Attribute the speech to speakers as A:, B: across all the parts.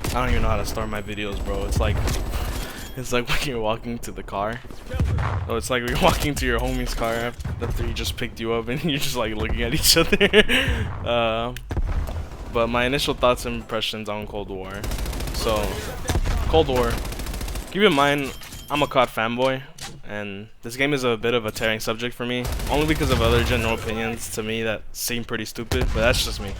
A: I don't even know how to start my videos, bro. It's like when you're walking to the car. Oh, it's like when you're walking to your homie's car after he just picked you up and you're just like looking at each other. But my initial thoughts and impressions on Cold War. So, Cold War. Keep in mind, I'm a COD fanboy, and this game is a bit of a tearing subject for me, only because of other general opinions to me that seem pretty stupid, but that's just me.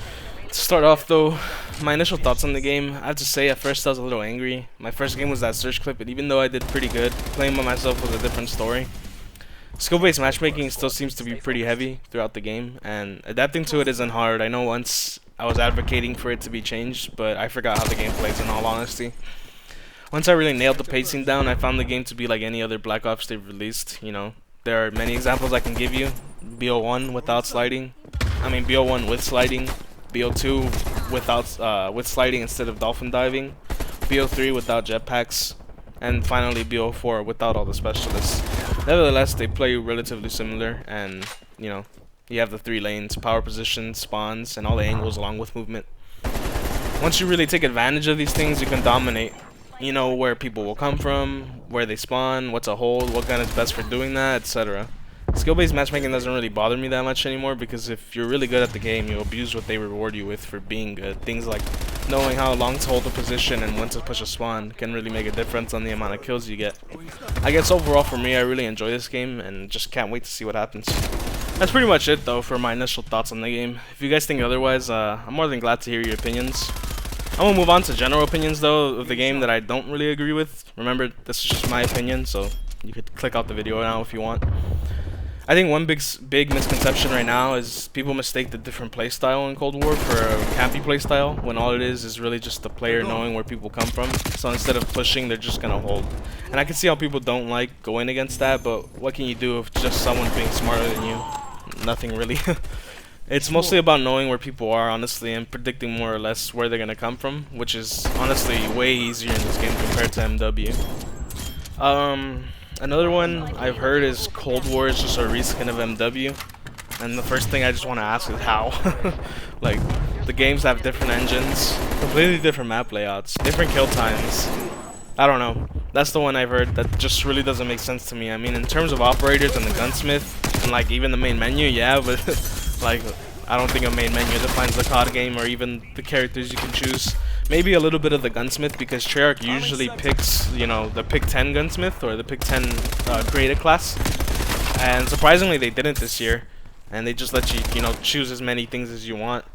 A: To start off though, my initial thoughts on the game, I have to say at first I was a little angry. My first game was that search clip, and even though I did pretty good, playing by myself was a different story. Skill-based matchmaking still seems to be pretty heavy throughout the game, and adapting to it isn't hard. I know once I was advocating for it to be changed, but I forgot how the game plays in all honesty. Once I really nailed the pacing down, I found the game to be like any other Black Ops they've released. You know, there are many examples I can give you. BO1 without sliding, BO1 with sliding, BO2 without with sliding instead of dolphin diving, BO3 without jetpacks, and finally BO4 without all the specialists. Nevertheless, they play relatively similar, and you know, you have the 3 lanes, power position, spawns, and all the angles along with movement. Once you really take advantage of these things, you can dominate. You know where people will come from, where they spawn, what's a hold, what gun is best for doing that, etc. Skill-based matchmaking doesn't really bother me that much anymore, because if you're really good at the game, you abuse what they reward you with for being good. Things like knowing how long to hold a position and when to push a spawn can really make a difference on the amount of kills you get. I guess overall for me, I really enjoy this game and just can't wait to see what happens. That's pretty much it though for my initial thoughts on the game. If you guys think otherwise, I'm more than glad to hear your opinions. I'm gonna move on to general opinions though of the game that I don't really agree with. Remember, this is just my opinion, so you could click out the video now if you want. I think one big misconception right now is people mistake the different playstyle in Cold War for a campy playstyle, when all it is really just the player knowing where people come from. So instead of pushing, they're just gonna hold. And I can see how people don't like going against that, but what can you do if just someone being smarter than you? Nothing really. It's mostly about knowing where people are, honestly, and predicting more or less where they're gonna come from, which is honestly way easier in this game compared to MW. Another one I've heard is Cold War is just a reskin of MW, and the first thing I just want to ask is how. Like, the games have different engines, completely different map layouts, different kill times. I don't know. That's the one I've heard that just really doesn't make sense to me. I mean, in terms of operators and the gunsmith, and like even the main menu, yeah, but like, I don't think a main menu defines the COD game or even the characters you can choose. Maybe a little bit of the gunsmith, because Treyarch usually picks, you know, the pick 10 gunsmith or the pick 10 created class. And surprisingly, they didn't this year, and they just let you, you know, choose as many things as you want.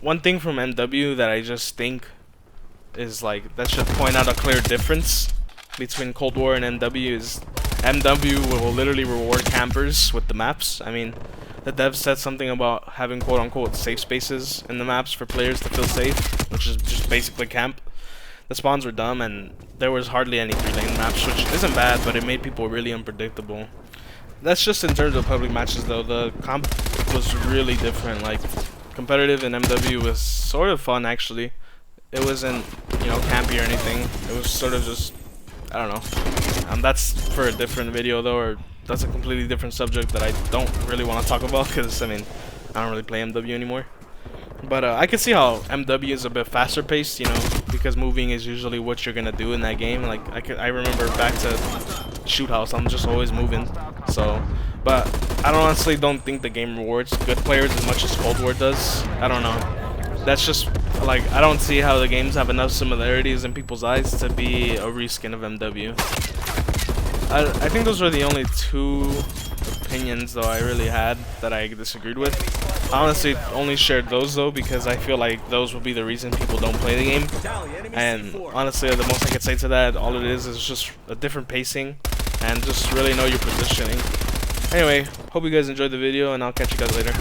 A: One thing from MW that I just think is like that should point out a clear difference between Cold War and MW is MW will literally reward campers with the maps. I mean, the devs said something about having quote-unquote safe spaces in the maps for players to feel safe, which is just basically camp. The spawns were dumb, and there was hardly any 3-lane maps, which isn't bad, but it made people really unpredictable. That's just in terms of public matches, though. The comp was really different. Like, competitive in MW was sort of fun, actually. It wasn't, you know, campy or anything. It was sort of just, I don't know. That's for a different video, though, or that's a completely different subject that I don't really want to talk about, because I mean, I don't really play MW anymore. But I can see how MW is a bit faster paced, you know, because moving is usually what you're gonna do in that game. Like I remember back to Shoot House, I'm just always moving. So, but I honestly don't think the game rewards good players as much as Cold War does. I don't know. That's just like, I don't see how the games have enough similarities in people's eyes to be a reskin of MW. I think those were the only 2 opinions though I really had that I disagreed with. I honestly only shared those though because I feel like those will be the reason people don't play the game. And honestly, the most I could say to that, all it is just a different pacing and just really know your positioning. Anyway, hope you guys enjoyed the video, and I'll catch you guys later.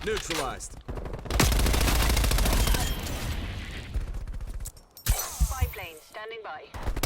B: Neutralized.
C: Spy plane standing by.